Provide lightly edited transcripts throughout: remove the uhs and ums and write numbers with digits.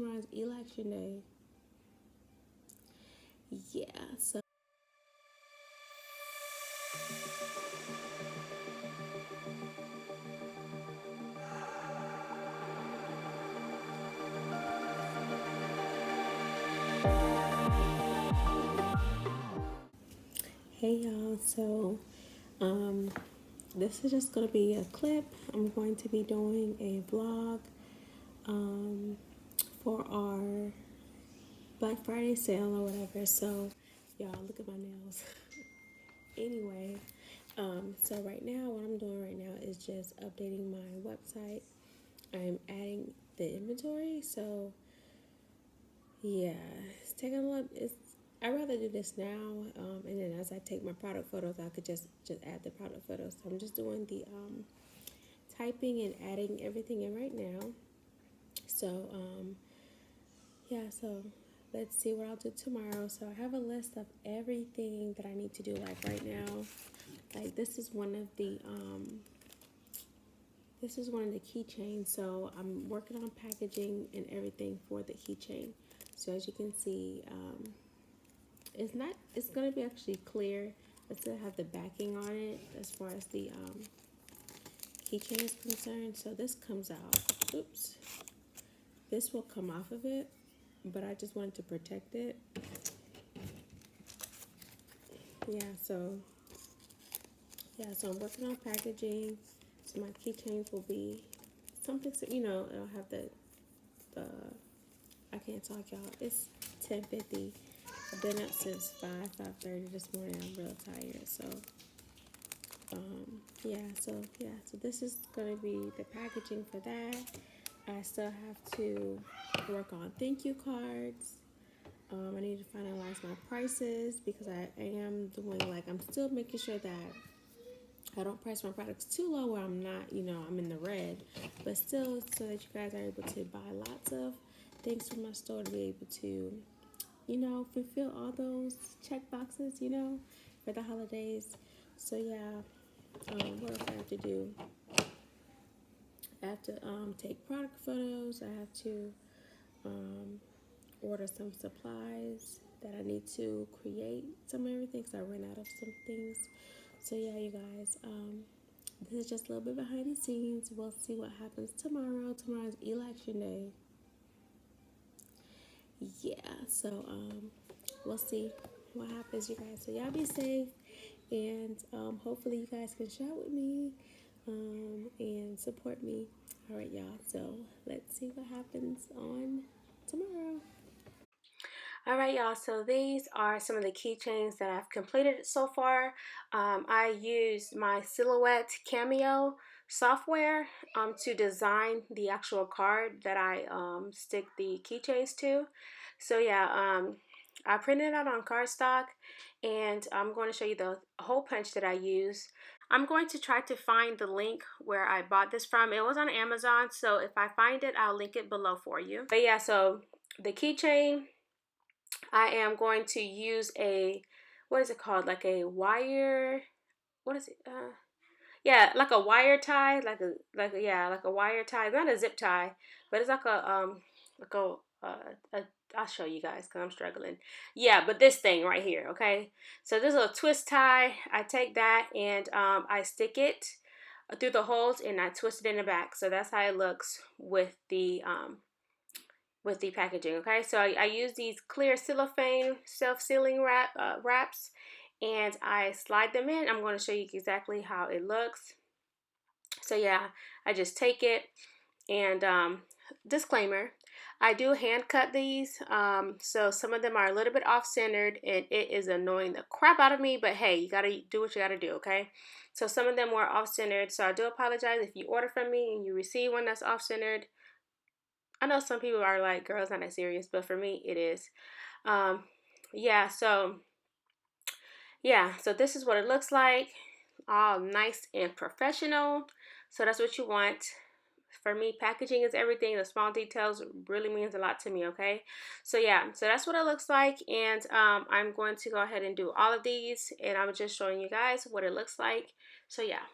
tomorrow's election day. Yeah, so hey y'all, so this is just gonna be a clip. I'm going to be doing a vlog um for our Black Friday sale or whatever. So y'all look at my nails. Anyway, so right now what I'm doing right now is just updating my website. I'm adding the inventory, so yeah, it's taking a lot. I'd rather do this now, and then as I take my product photos, I could just add the product photos. So I'm just doing the typing and adding everything in right now. So yeah, so let's see what I'll do tomorrow. So I have a list of everything that I need to do. Like right now, like this is one of the keychains. So I'm working on packaging and everything for the keychain. So as you can see, it's gonna be actually clear. I still have the backing on it as far as the keychain is concerned. So this comes out. Oops. This will come off of it, but I just wanted to protect it. So I'm working on packaging. So my keychains will be something, it'll have the I can't talk, y'all. It's 10:50. I've been up since 5:30 this morning. I'm real tired. So so this is gonna be the packaging for that. I still have to work on thank you cards. I need to finalize my prices because I am doing, like, I'm still making sure that I don't price my products too low where I'm not, I'm in the red, but still so that you guys are able to buy lots of things from my store to be able to, fulfill all those check boxes, for the holidays. So yeah, what else I have to do? I have to take product photos. I have to order some supplies that I need to create some everything because I ran out of some things. So yeah, you guys, this is just a little bit behind the scenes. We'll see what happens tomorrow. Tomorrow's election day. Yeah, so we'll see what happens, you guys. So y'all be safe, and hopefully you guys can shop with me and support me. All right, y'all. So let's see what happens on tomorrow. All right, y'all. So these are some of the keychains that I've completed so far. I used my Silhouette Cameo software to design the actual card that I stick the keychains to. So yeah, I printed it out on cardstock, and I'm going to show you the hole punch that I use. I'm going to try to find the link where I bought this from. It was on Amazon, so if I find it, I'll link it below for you. But yeah, so the keychain, I am going to use a, what is it called? Like a wire, what is it? Yeah, like a wire tie, like a wire tie, not a zip tie, but it's like a I'll show you guys because I'm struggling. Yeah, but this thing right here, okay? So this is a twist tie. I take that and I stick it through the holes and I twist it in the back. So that's how it looks with the packaging. Okay, so I use these clear cellophane self-sealing wraps, and I slide them in. I'm going to show you exactly how it looks. So yeah, I just take it, and disclaimer, I do hand cut these, so some of them are a little bit off-centered and it is annoying the crap out of me, but hey, you gotta do what you gotta do. Okay, so some of them were off-centered, so I do apologize if you order from me and you receive one that's off-centered. I know some people are like, girl, it's not that serious, but for me, it is. Um, yeah, so this is what it looks like, all nice and professional. So that's what you want. For me, packaging is everything. The small details really means a lot to me, okay? So yeah, so that's what it looks like, and I'm going to go ahead and do all of these, and I'm just showing you guys what it looks like. So yeah.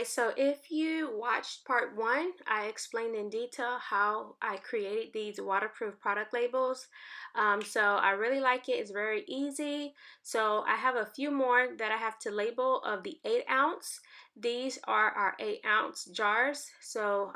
Alright, so if you watched part one, I explained in detail how I created these waterproof product labels. So I really like it. It's very easy. So I have a few more that I have to label of the 8 ounce. These are our 8 ounce jars. So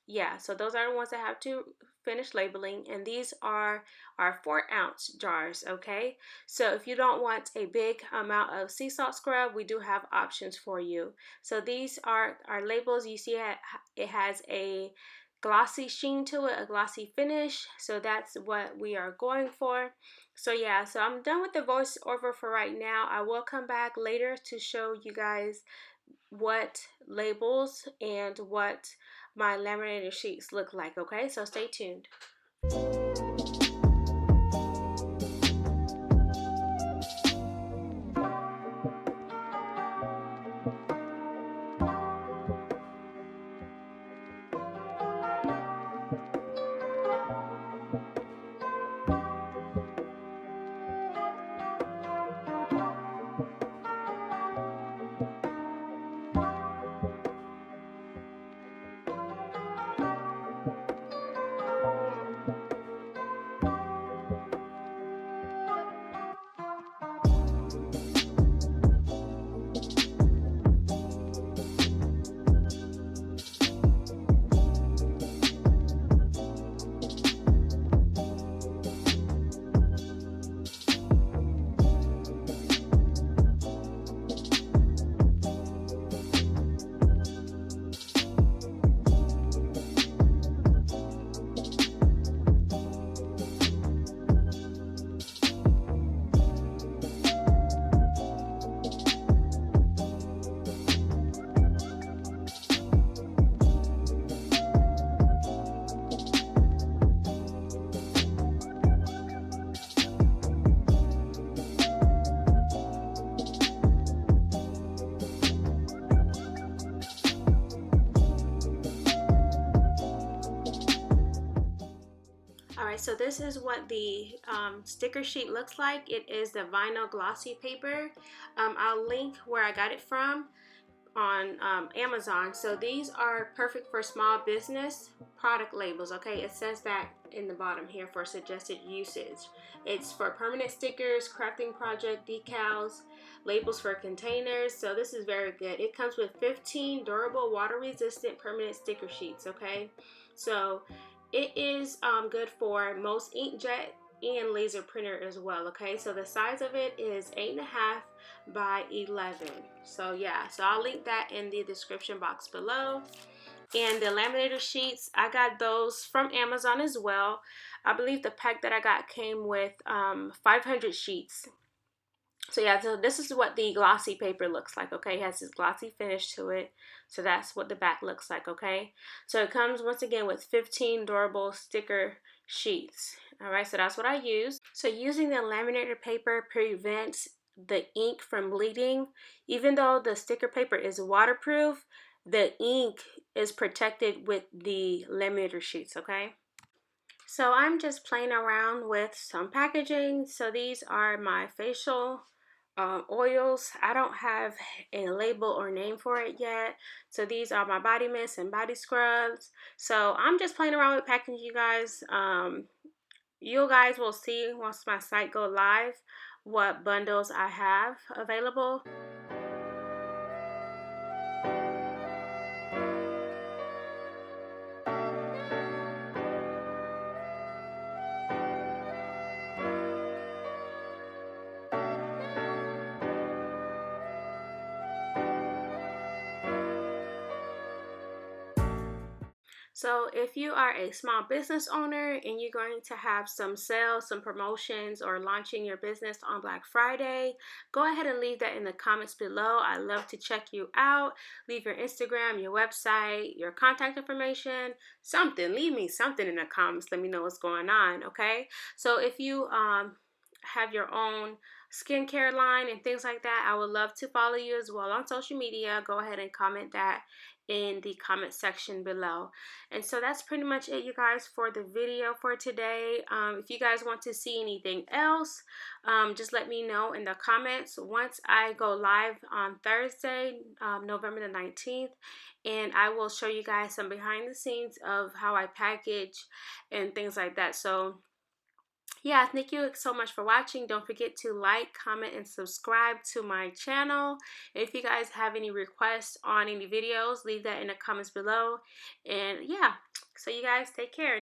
yeah, so those are the ones that have to finish labeling, and these are our 4 ounce jars. Okay, so if you don't want a big amount of sea salt scrub, we do have options for you. So these are our labels. You see it has a glossy sheen to it, a glossy finish, so that's what we are going for. So yeah, so I'm done with the voiceover for right now. I will come back later to show you guys what labels and what my laminated sheets look like. Okay, so stay tuned. Alright, so this is what the sticker sheet looks like. It is the vinyl glossy paper. I'll link where I got it from on Amazon. So these are perfect for small business product labels. Okay, it says that in the bottom here for suggested usage. It's for permanent stickers, crafting project decals, labels for containers. So this is very good. It comes with 15 durable water resistant permanent sticker sheets. Okay, so it is good for most inkjet and laser printer as well. Okay, so the size of it is 8.5 by 11. So yeah, so I'll link that in the description box below. And the laminator sheets, I got those from Amazon as well. I believe the pack that I got came with 500 sheets. So yeah, so this is what the glossy paper looks like. Okay, it has this glossy finish to it. So that's what the back looks like. Okay, so it comes once again with 15 durable sticker sheets. All right, so that's what I use. So using the laminator paper prevents the ink from bleeding. Even though the sticker paper is waterproof, the ink is protected with the laminator sheets. Okay, so I'm just playing around with some packaging. So these are my facial oils. I don't have a label or name for it yet. So these are my body mists and body scrubs. So I'm just playing around with packaging, you guys. You guys will see once my site go live what bundles I have available. So if you are a small business owner and you're going to have some sales, some promotions, or launching your business on Black Friday, go ahead and leave that in the comments below. I love to check you out. Leave your Instagram, your website, your contact information, something. Leave me something in the comments. Let me know what's going on, okay? So if you have your own skincare line and things like that, I would love to follow you as well on social media. Go ahead and comment that in the comment section below. And so that's pretty much it, you guys, for the video for today. If you guys want to see anything else, just let me know in the comments once I go live on Thursday, November the 19th, and I will show you guys some behind the scenes of how I package and things like that. So yeah, thank you so much for watching. Don't forget to like, comment, and subscribe to my channel. If you guys have any requests on any videos, leave that in the comments below. And yeah, so you guys take care.